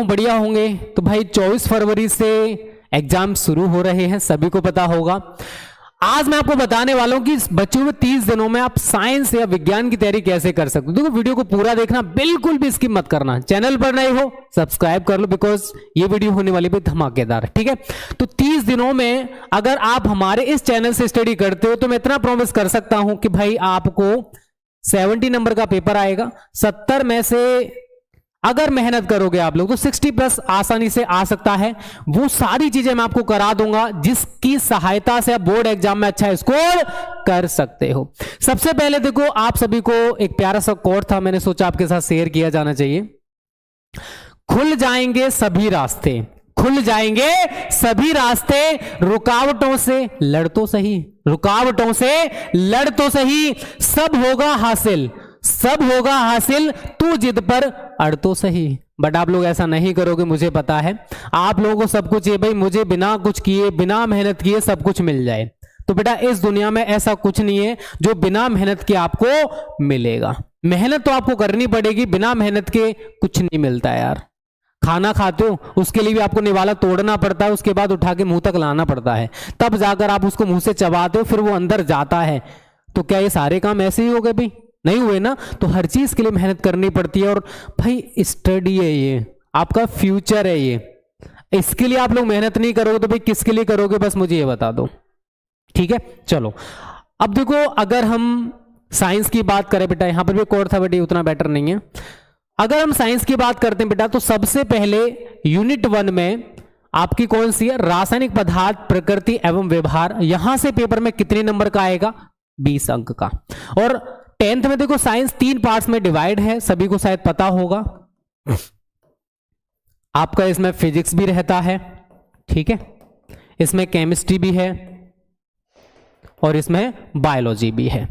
हूं बढ़िया होंगे। तो भाई 24 फरवरी से एग्जाम शुरू हो रहे हैं, सभी को पता होगा। आज मैं आपको बताने वाला हूं कि बच्चों में 30 दिनों में आप साइंस या विज्ञान की तैयारी कैसे कर सकते हो। देखो वीडियो को पूरा देखना, बिल्कुल भी स्किप मत करना। चैनल पर नए हो सब्सक्राइब कर लो, बिकॉज ये वीडियो होने वाली भी धमाकेदार है, ठीक है। तो 30 दिनों में अगर आप हमारे इस चैनल से स्टडी करते हो तो मैं इतना प्रॉमिस कर सकता हूं कि भाई आपको 70 नंबर का पेपर आएगा। 70 में से अगर मेहनत करोगे आप लोग तो 60 प्लस आसानी से आ सकता है। वो सारी चीजें मैं आपको करा दूंगा जिसकी सहायता से आप बोर्ड एग्जाम में अच्छा स्कोर कर सकते हो। सबसे पहले देखो, आप सभी को एक प्यारा सा कोट था, मैंने सोचा आपके साथ शेयर किया जाना चाहिए। खुल जाएंगे सभी रास्ते, खुल जाएंगे सभी रास्ते, रुकावटों से लड़ तो सही, रुकावटों से लड़ तो सही, सब होगा हासिल, सब होगा हासिल, तू जिद पर अड़ तो सही। बट आप लोग ऐसा नहीं करोगे, मुझे पता है। आप लोगों को सब कुछ ये भाई मुझे बिना कुछ किए, बिना मेहनत किए सब कुछ मिल जाए। तो बेटा इस दुनिया में ऐसा कुछ नहीं है जो बिना मेहनत के आपको मिलेगा। मेहनत तो आपको करनी पड़ेगी, बिना मेहनत के कुछ नहीं मिलता है यार। खाना खाते हो उसके लिए भी आपको निवाला तोड़ना पड़ता है, उसके बाद उठा के मुंह तक लाना पड़ता है, तब जाकर आप उसको मुंह से चबाते हो, फिर वो अंदर जाता है। तो क्या ये सारे काम ऐसे ही हो गए भाई? नहीं हुए ना। तो हर चीज के लिए मेहनत करनी पड़ती है। और भाई स्टडी है, ये आपका फ्यूचर है, ये इसके लिए आप लोग मेहनत नहीं करोगे तो भाई किसके लिए करोगे, बस मुझे ये बता दो, ठीक है। चलो अब देखो, अगर हम साइंस की बात करें बेटा, यहां पर भी कोड था बट ये उतना बेटर नहीं है। अगर हम साइंस की बात करते हैं बेटा, तो सबसे पहले यूनिट 1 में आपकी कौन सी है? रासायनिक पदार्थ, प्रकृति एवं व्यवहार। यहां से पेपर में कितने नंबर का आएगा? 20 अंक का। और 10th में देखो साइंस 3 पार्ट्स में डिवाइड है, सभी को शायद पता होगा। आपका इसमें फिजिक्स भी रहता है, ठीक है, इसमें केमिस्ट्री भी है और इसमें बायोलॉजी भी है,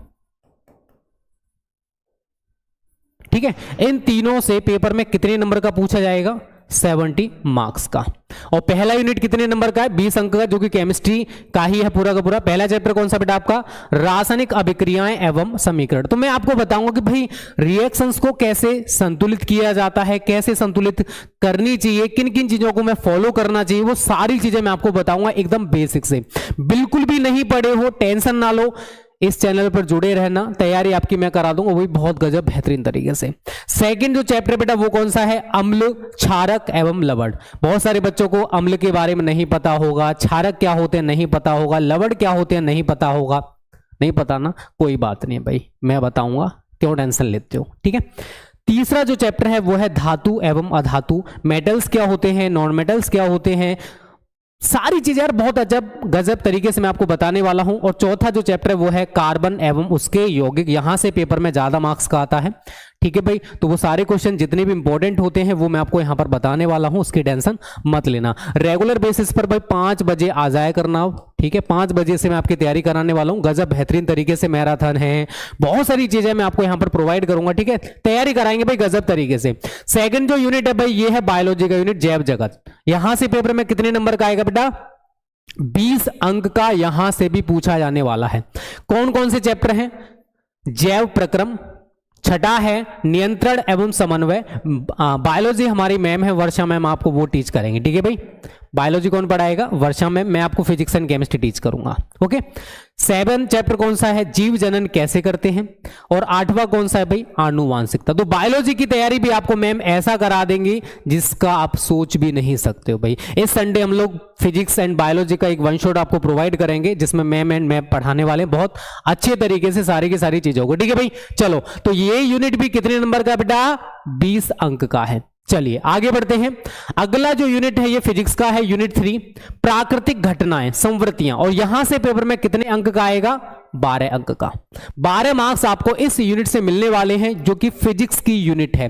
ठीक है। इन तीनों से पेपर में कितने नंबर का पूछा जाएगा? 70 मार्क्स का। और पहला यूनिट कितने नंबर का है? 20 अंक का, जो कि केमिस्ट्री का ही है पूरा का पूरा। पहला चैप्टर कौन सा बेटा आपका? रासायनिक अभिक्रियाएं एवं समीकरण। तो मैं आपको बताऊंगा कि भाई रिएक्शंस को कैसे संतुलित किया जाता है, कैसे संतुलित करनी चाहिए, किन किन चीजों को मैं फॉलो करना चाहिए, वो सारी चीजें मैं आपको बताऊंगा एकदम बेसिक से। बिल्कुल भी नहीं पढ़े हो टेंशन ना लो, इस चैनल पर जुड़े रहना, तैयारी आपकी मैं करा दूंगा, वो भी बहुत गजब बेहतरीन तरीके से। सेकंड जो चैप्टर बेटा वो कौन सा है? अम्ल, क्षारक एवं लवण। बहुत सारे बच्चों को अम्ल के बारे में नहीं पता होगा, क्षारक क्या होते हैं नहीं पता होगा, लवण क्या होते हैं नहीं पता होगा। नहीं पता ना, कोई बात नहीं भाई, मैं बताऊंगा, क्यों टेंशन लेते हो, ठीक है। तीसरा जो चैप्टर है वो है धातु एवं अधातु। मेटल्स क्या होते हैं, नॉन मेटल्स क्या होते हैं, सारी चीजें यार बहुत अजब गजब तरीके से मैं आपको बताने वाला हूं। और चौथा जो चैप्टर है वो है कार्बन एवं उसके यौगिक। यहां से पेपर में ज्यादा मार्क्स का आता है, ठीक है भाई। तो वो सारे क्वेश्चन जितने भी इंपॉर्टेंट होते हैं वो मैं आपको यहां पर बताने वाला हूं, उसकी टेंशन मत लेना। रेगुलर बेसिस पर भाई 5 बजे आ जाया करना, ठीक है। 5 बजे से मैं आपकी तैयारी कराने वाला हूं, गजब बेहतरीन तरीके से। मैराथन है, बहुत सारी चीजें मैं आपको यहां पर प्रोवाइड करूंगा, ठीक है। तैयारी कराएंगे भाई गजब तरीके से। सेकंड जो यूनिट है भाई ये है बायोलॉजी का यूनिट, जैव जगत। यहां से पेपर में कितने नंबर का आएगा बेटा? 20 अंक का यहां से भी पूछा जाने वाला है। कौन कौन से चैप्टर हैं? जैव प्रक्रम, छठा है नियंत्रण एवं समन्वय। बायोलॉजी हमारी मैम है वर्षा मैम, आपको वो टीच करेंगे, ठीक है भाई। बायोलॉजी कौन पढ़ाएगा? वर्षा मैम। मैं आपको फिजिक्स एंड केमिस्ट्री टीच करूंगा, ओके। 7 चैप्टर कौन सा है? जीव जनन कैसे करते हैं। और 8वां कौन सा है भाई? आनुवांशिकता। तो बायोलॉजी की तैयारी भी आपको मैम ऐसा करा देंगी जिसका आप सोच भी नहीं सकते हो भाई। इस संडे हम लोग फिजिक्स एंड बायोलॉजी का एक वन शॉट आपको प्रोवाइड करेंगे, जिसमें मैम एंड मैम पढ़ाने वाले बहुत अच्छे तरीके से सारी की सारी चीजों को, ठीक है भाई। चलो तो ये यूनिट भी कितने नंबर का बेटा? 20 अंक का है। चलिए आगे बढ़ते हैं। अगला जो यूनिट है ये फिजिक्स का है, यूनिट 3 प्राकृतिक घटनाएं, संवृत्तियां। और यहां से पेपर में कितने अंक का आएगा? 12 अंक का। 12 मार्क्स आपको इस यूनिट से मिलने वाले हैं, जो कि फिजिक्स की यूनिट है।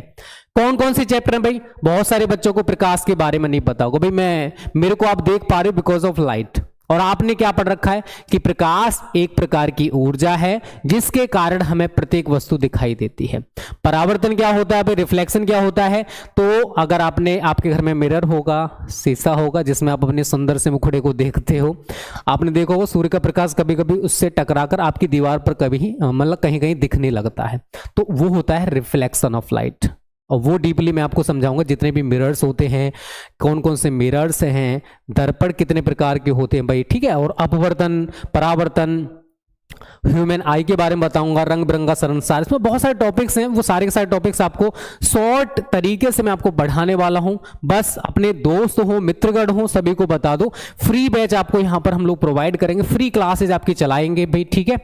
कौन कौन से चैप्टर हैं भाई? बहुत सारे बच्चों को प्रकाश के बारे में नहीं पता होगा भाई, मेरे को आप देख पा रहे हो बिकॉज ऑफ लाइट। और आपने क्या पढ़ रखा है कि प्रकाश एक प्रकार की ऊर्जा है जिसके कारण हमें प्रत्येक वस्तु दिखाई देती है। परावर्तन क्या होता है भाई? रिफ्लेक्शन क्या होता है? तो अगर आपके घर में मिरर होगा, शीशा होगा जिसमें आप अपने सुंदर से मुखड़े को देखते हो, आपने देखा होगा सूर्य का प्रकाश कभी कभी उससे टकराकर आपकी दीवार पर कभी मतलब कहीं कहीं दिखने लगता है, तो वो होता है रिफ्लेक्शन ऑफ लाइट। और वो डीपली मैं आपको समझाऊंगा। जितने भी मिरर्स होते हैं, कौन कौन से मिरर्स हैं, दर्पण कितने प्रकार के होते हैं भाई, ठीक है, और अपवर्तन, परावर्तन, ह्यूमन आई के बारे में बताऊंगा, रंग बिरंगा संसार, इसमें बहुत सारे टॉपिक्स हैं। वो सारे के सारे टॉपिक्स आपको शॉर्ट तरीके से मैं आपको बढ़ाने वाला हूं। बस अपने दोस्त हो, मित्रगण हो, सभी को बता दो। फ्री बैच आपको यहां पर हम लोग प्रोवाइड करेंगे, फ्री क्लासेज आपकी चलाएंगे भाई, ठीक है।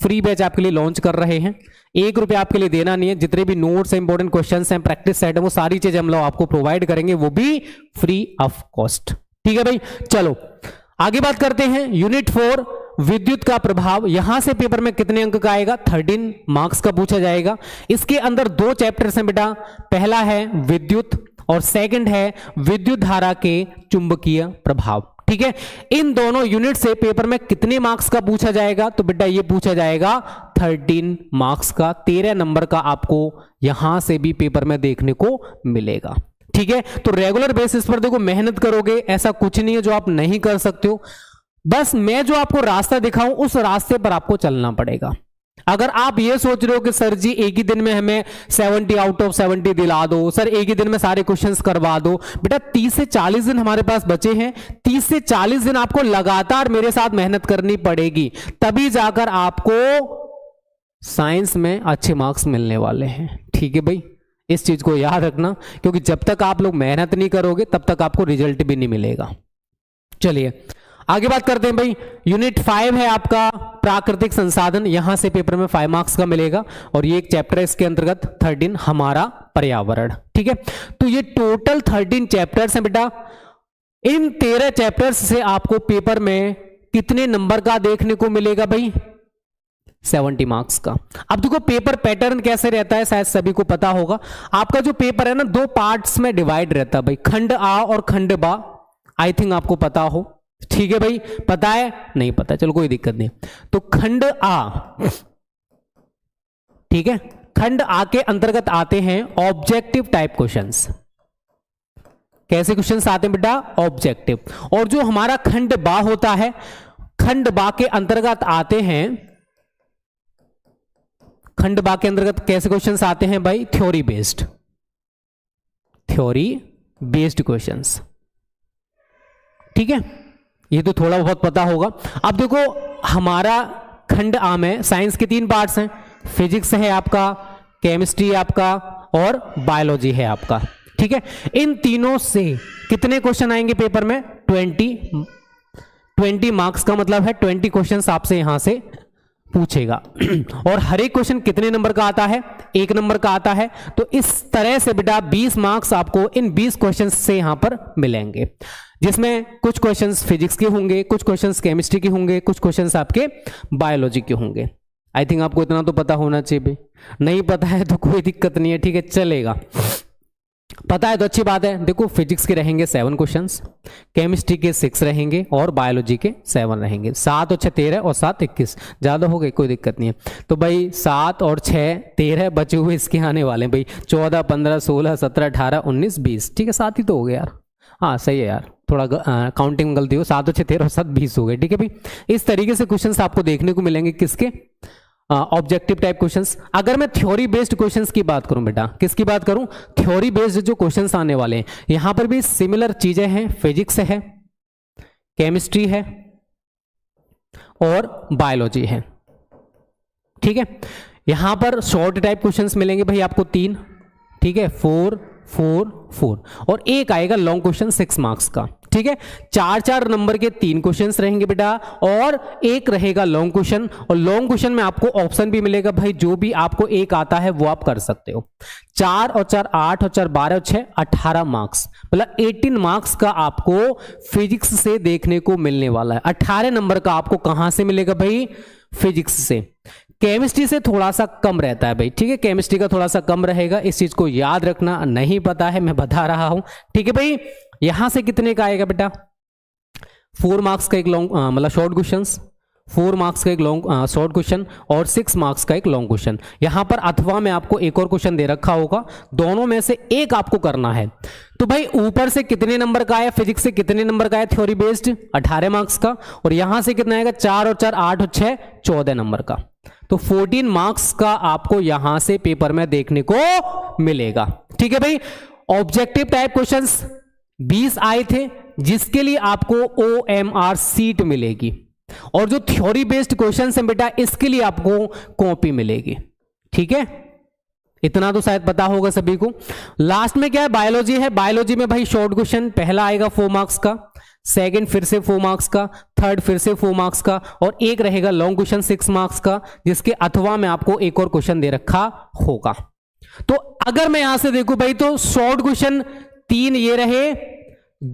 फ्री बैच आपके लिए लॉन्च कर रहे हैं, 1 रुपया आपके लिए देना नहीं है। जितने भी नोट्स हैं, इंपॉर्टेंट क्वेश्चंस हैं, प्रैक्टिस सेट है, वो सारी चीजें हम लोग आपको प्रोवाइड करेंगे, वो भी फ्री ऑफ कॉस्ट, ठीक है भाई। चलो आगे बात करते हैं। यूनिट 4 विद्युत का प्रभाव, यहां से पेपर में कितने अंक का आएगा, 13 मार्क्स का पूछा जाएगा। इसके अंदर 2 चैप्टर्स हैं बेटा, पहला है विद्युत और सेकंड है विद्युत धारा के चुंबकीय प्रभाव, ठीक है। इन दोनों यूनिट से पेपर में कितने मार्क्स का पूछा जाएगा, तो बेटा ये पूछा जाएगा 13 मार्क्स का, 13 नंबर का आपको यहां से भी पेपर में देखने को मिलेगा, ठीक है। तो रेगुलर बेसिस पर देखो मेहनत करोगे, ऐसा कुछ नहीं है जो आप नहीं कर सकते हो। बस मैं जो आपको रास्ता दिखाऊं उस रास्ते पर आपको चलना पड़ेगा। अगर आप ये सोच रहे हो कि सर जी एक ही दिन में हमें 70 आउट ऑफ 70 दिला दो, सर एक ही दिन में सारे क्वेश्चंस करवा दो, बेटा 30 से 40 दिन हमारे पास बचे हैं। 30 से 40 दिन आपको लगातार मेरे साथ मेहनत करनी पड़ेगी, तभी जाकर आपको साइंस में अच्छे मार्क्स मिलने वाले हैं, ठीक है भाई। इस चीज को याद रखना, क्योंकि जब तक आप लोग मेहनत नहीं करोगे तब तक आपको रिजल्ट भी नहीं मिलेगा। चलिए आगे बात करते हैं भाई। यूनिट 5 है आपका प्राकृतिक संसाधन, यहां से पेपर में 5 मार्क्स का मिलेगा, और ये एक चैप्टर है, इसके अंतर्गत 13 हमारा पर्यावरण, ठीक है। तो ये टोटल 13 चैप्टर्स हैं बेटा। इन 13 चैप्टर्स से आपको पेपर में कितने नंबर का देखने को मिलेगा भाई, 70 मार्क्स का। अब देखो पेपर पैटर्न कैसे रहता है, शायद सभी को पता होगा। आपका जो पेपर है ना 2 पार्ट्स में डिवाइड रहता है भाई, खंड आ और खंड बा। आई थिंक आपको पता हो, ठीक है भाई। पता है, नहीं पता, चलो कोई दिक्कत नहीं। तो खंड आ, ठीक है, खंड आ के अंतर्गत आते हैं ऑब्जेक्टिव टाइप क्वेश्चंस। कैसे क्वेश्चंस आते हैं बेटा, ऑब्जेक्टिव। और जो हमारा खंड बा होता है, खंड बा के अंतर्गत आते हैं, खंड बा के अंतर्गत कैसे क्वेश्चंस आते हैं भाई, theory based, theory based questions, ठीक है। ये तो थोड़ा बहुत पता होगा। अब देखो हमारा खंड आ में साइंस के 3 पार्ट्स हैं, फिजिक्स है आपका, केमिस्ट्री आपका, और बायोलॉजी है आपका, ठीक है। इन तीनों से कितने क्वेश्चन आएंगे पेपर में, 20 मार्क्स का मतलब है 20 क्वेश्चन आपसे यहां से पूछेगा। और हर एक क्वेश्चन कितने नंबर का आता है, 1 नंबर का आता है। तो इस तरह से बेटा 20 मार्क्स आपको इन 20 क्वेश्चन से यहां पर मिलेंगे, जिसमें कुछ क्वेश्चंस फिजिक्स के होंगे, कुछ क्वेश्चंस केमिस्ट्री के होंगे, कुछ क्वेश्चंस आपके बायोलॉजी के होंगे। आई थिंक आपको इतना तो पता होना चाहिए भाई। नहीं पता है तो कोई दिक्कत नहीं है, ठीक है, चलेगा। पता है तो अच्छी बात है। देखो फिजिक्स के रहेंगे 7 क्वेश्चंस, केमिस्ट्री के 6 रहेंगे, और बायोलॉजी के 7 रहेंगे। 7 और 6 13 और 7 21, ज्यादा हो गए, कोई दिक्कत नहीं है। तो भाई 7 और 6 13 बचे हुए इसके आने वाले हैं भाई, 14 15 16 17 18 19 20, ठीक है, 7 ही तो हो गए यार। हाँ सही है यार, थोड़ा काउंटिंग में गलती हो, 7 और 6 13 और 7 20 हो गए, ठीक है भाई। इस तरीके से क्वेश्चंस आपको देखने को मिलेंगे, किसके, ऑब्जेक्टिव टाइप क्वेश्चंस। अगर मैं थ्योरी बेस्ड क्वेश्चंस की बात करूं बेटा, किसकी बात करूं, थ्योरी बेस्ड जो क्वेश्चंस आने वाले हैं, यहां पर भी सिमिलर चीजें हैं, फिजिक्स है, केमिस्ट्री है, और बायोलॉजी है, ठीक है। यहां पर शॉर्ट टाइप क्वेश्चंस मिलेंगे भाई आपको 3, ठीक है, 4 4 4, और एक आएगा लॉन्ग क्वेश्चन 6 मार्क्स का, ठीक है। 4 नंबर के 3 क्वेश्चंस रहेंगे बेटा, और एक रहेगा लॉन्ग क्वेश्चन। और लॉन्ग क्वेश्चन में आपको ऑप्शन भी मिलेगा भाई, जो भी आपको एक आता है वो आप कर सकते हो। 4 और 4 8 और 4 12 और 6 18 मार्क्स, मतलब 18 मार्क्स का आपको फिजिक्स से देखने को मिलने वाला है। 18 नंबर का आपको कहां से मिलेगा भाई, फिजिक्स से। केमिस्ट्री से थोड़ा सा कम रहता है भाई, ठीक है, केमिस्ट्री का थोड़ा सा कम रहेगा, इस चीज को याद रखना। नहीं पता है मैं बता रहा हूं, ठीक है भाई। यहां से कितने का आएगा बेटा, 4 मार्क्स का एक लॉन्ग मतलब शॉर्ट क्वेश्चंस, 4 मार्क्स का एक लॉन्ग शॉर्ट क्वेश्चन और 6 मार्क्स का एक लॉन्ग क्वेश्चन। यहां पर अथवा में आपको एक और क्वेश्चन दे रखा होगा, दोनों में से एक आपको करना है। तो भाई ऊपर से कितने नंबर का आया, फिजिक्स से कितने नंबर का आया थ्योरी बेस्ड 18 मार्क्स का, और यहां से कितना आएगा 4 और 4 8 और 6 14 नंबर का। तो 14 मार्क्स का आपको यहां से पेपर में देखने को मिलेगा। ठीक है भाई, ऑब्जेक्टिव टाइप क्वेश्चंस 20 आए थे जिसके लिए आपको OMR सीट मिलेगी, और जो थ्योरी बेस्ड क्वेश्चंस हैं बेटा इसके लिए आपको कॉपी मिलेगी। ठीक है, इतना तो शायद पता होगा सभी को। लास्ट में क्या है, बायोलॉजी है। बायोलॉजी में भाई शॉर्ट क्वेश्चन पहला आएगा 4 मार्क्स का, सेकंड फिर से 4 मार्क्स का, थर्ड फिर से 4 मार्क्स का, और एक रहेगा लॉन्ग क्वेश्चन 6 मार्क्स का, जिसके अथवा में आपको एक और क्वेश्चन दे रखा होगा। तो अगर मैं यहां से देखूं भाई तो शॉर्ट क्वेश्चन 3 ये रहे,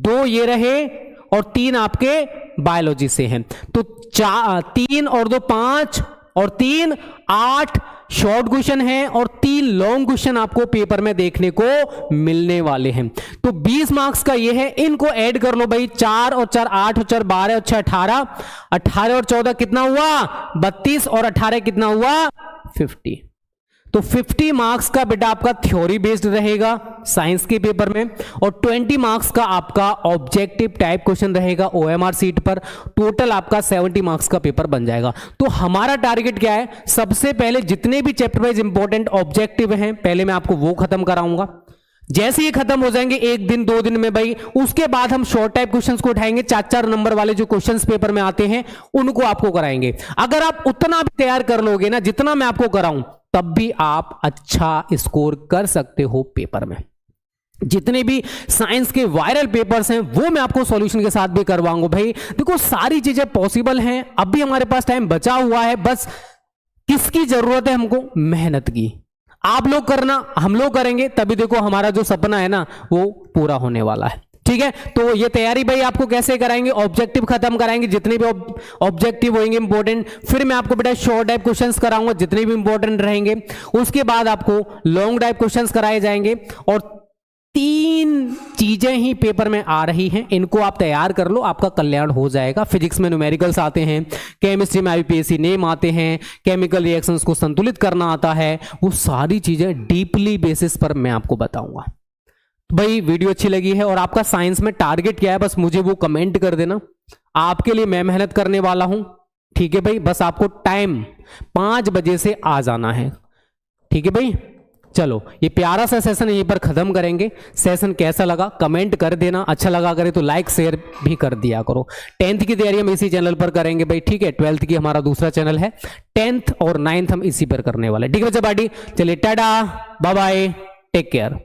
2 ये रहे, और 3 आपके बायोलॉजी से हैं। तो 3 और 2 5 और 3 8 शॉर्ट क्वेश्चन है और 3 लॉन्ग क्वेश्चन आपको पेपर में देखने को मिलने वाले हैं। तो 20 मार्क्स का ये है, इनको ऐड कर लो भाई, 4 और 4 8 और 4 12 और 6 18, 18 और 14 कितना हुआ 32, और 18 कितना हुआ 50। तो 50 मार्क्स का बेटा आपका थ्योरी बेस्ड रहेगा साइंस के पेपर में, और 20 मार्क्स का आपका ऑब्जेक्टिव टाइप क्वेश्चन रहेगा OMR सीट पर। टोटल आपका 70 मार्क्स का पेपर बन जाएगा। तो हमारा टारगेट क्या है, सबसे पहले जितने भी चैप्टर वाइज इंपॉर्टेंट ऑब्जेक्टिव हैं पहले मैं आपको वो खत्म कराऊंगा। जैसे ही खत्म हो जाएंगे 1 दिन 2 दिन में भाई, उसके बाद हम शॉर्ट टाइप क्वेश्चंस को उठाएंगे, 4-4 नंबर वाले जो क्वेश्चंस पेपर में आते हैं उनको आपको कराएंगे। अगर आप उतना भी तैयार कर लोगे ना जितना मैं आपको कराऊं, तब भी आप अच्छा स्कोर कर सकते हो पेपर में। जितने भी साइंस के वायरल पेपर्स हैं वो मैं आपको सॉल्यूशन के साथ भी करवाऊंगा। भाई देखो सारी चीजें पॉसिबल हैं, अब भी हमारे पास टाइम बचा हुआ है, बस किसकी जरूरत है हमको, मेहनत की। आप लोग करना, हम लोग करेंगे, तभी देखो हमारा जो सपना है ना वो पूरा होने वाला है। ठीक है, तो ये तैयारी भाई आपको कैसे कराएंगे, ऑब्जेक्टिव खत्म कराएंगे, जितने भी ऑब्जेक्टिव होंगे इंपॉर्टेंट, फिर मैं आपको बेटा शॉर्ट टाइप क्वेश्चंस कराऊंगा जितने भी इंपॉर्टेंट रहेंगे, उसके बाद आपको लॉन्ग टाइप क्वेश्चंस कराए जाएंगे, और 3 चीजें ही पेपर में आ रही हैं, इनको आप तैयार कर लो, आपका कल्याण हो जाएगा। फिजिक्स में न्यूमेरिकल्स आते हैं, केमिस्ट्री में IUPAC नेम आते हैं, केमिकल रिएक्शंस को संतुलित करना आता है, वो सारी चीजें डीपली बेसिस पर मैं आपको बताऊंगा। भाई वीडियो अच्छी लगी है और आपका साइंस में टारगेट क्या है बस मुझे वो कमेंट कर देना, आपके लिए मैं मेहनत करने वाला हूं। ठीक है भाई, बस आपको टाइम 5 बजे से आ जाना है। ठीक है भाई, चलो ये प्यारा सा सेशन यहीं पर खत्म करेंगे। सेशन कैसा लगा कमेंट कर देना, अच्छा लगा करे तो लाइक शेयर भी कर दिया करो। 10th की तैयारी हम इसी चैनल पर करेंगे भाई। ठीक है, 12th की हमारा दूसरा चैनल है, 10th और 9th हम इसी पर करने वाले। ठीक है बच्चा पार्टी, चलिए tata bye bye, take care.